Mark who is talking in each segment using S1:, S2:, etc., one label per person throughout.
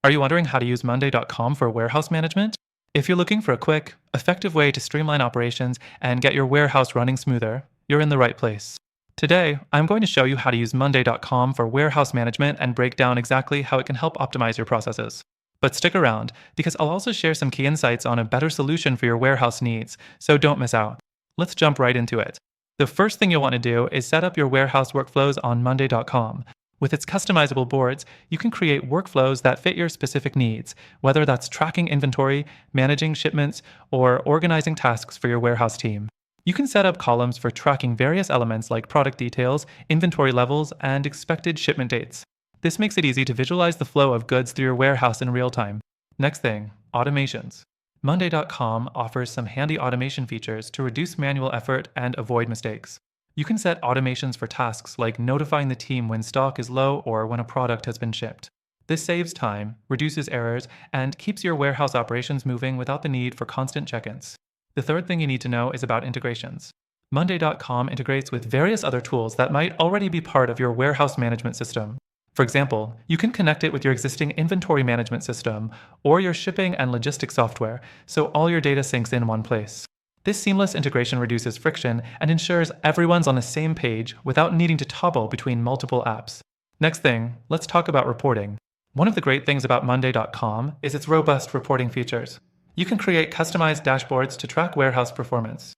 S1: Are you wondering how to use Monday.com for warehouse management? If you're looking for a quick, effective way to streamline operations and get your warehouse running smoother, you're in the right place. Today, I'm going to show you how to use Monday.com for warehouse management and break down exactly how it can help optimize your processes. But stick around, because I'll also share some key insights on a better solution for your warehouse needs, so don't miss out. Let's jump right into it. The first thing you'll want to do is set up your warehouse workflows on Monday.com. With its customizable boards, you can create workflows that fit your specific needs, whether that's tracking inventory, managing shipments, or organizing tasks for your warehouse team. You can set up columns for tracking various elements like product details, inventory levels, and expected shipment dates. This makes it easy to visualize the flow of goods through your warehouse in real time. Next thing, automations. Monday.com offers some handy automation features to reduce manual effort and avoid mistakes. You can set automations for tasks like notifying the team when stock is low or when a product has been shipped. This saves time, reduces errors, and keeps your warehouse operations moving without the need for constant check-ins. The third thing you need to know is about integrations. Monday.com integrates with various other tools that might already be part of your warehouse management system. For example, you can connect it with your existing inventory management system or your shipping and logistics software, so all your data syncs in one place. This seamless integration reduces friction and ensures everyone's on the same page without needing to toggle between multiple apps. Next thing, let's talk about reporting. One of the great things about Monday.com is its robust reporting features. You can create customized dashboards to track warehouse performance.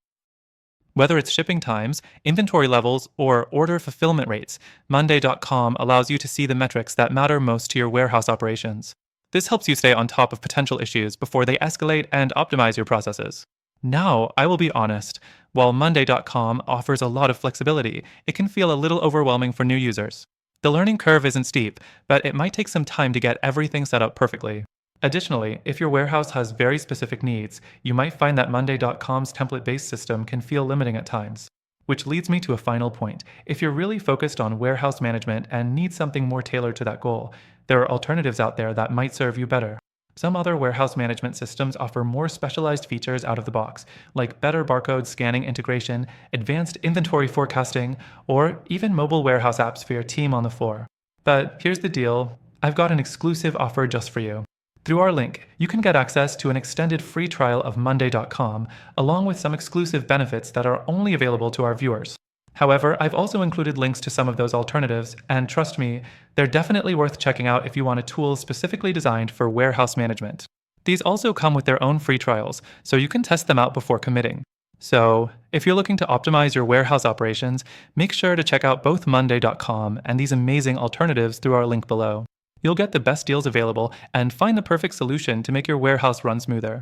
S1: Whether it's shipping times, inventory levels, or order fulfillment rates, Monday.com allows you to see the metrics that matter most to your warehouse operations. This helps you stay on top of potential issues before they escalate and optimize your processes. Now, I will be honest, while Monday.com offers a lot of flexibility, it can feel a little overwhelming for new users. The learning curve isn't steep, but it might take some time to get everything set up perfectly. Additionally, if your warehouse has very specific needs, you might find that Monday.com's template-based system can feel limiting at times. Which leads me to a final point. If you're really focused on warehouse management and need something more tailored to that goal, there are alternatives out there that might serve you better. Some other warehouse management systems offer more specialized features out of the box, like better barcode scanning integration, advanced inventory forecasting, or even mobile warehouse apps for your team on the floor. But here's the deal, I've got an exclusive offer just for you. Through our link, you can get access to an extended free trial of Monday.com, along with some exclusive benefits that are only available to our viewers. However, I've also included links to some of those alternatives, and trust me, they're definitely worth checking out if you want a tool specifically designed for warehouse management. These also come with their own free trials, so you can test them out before committing. So, if you're looking to optimize your warehouse operations, make sure to check out both Monday.com and these amazing alternatives through our link below. You'll get the best deals available and find the perfect solution to make your warehouse run smoother.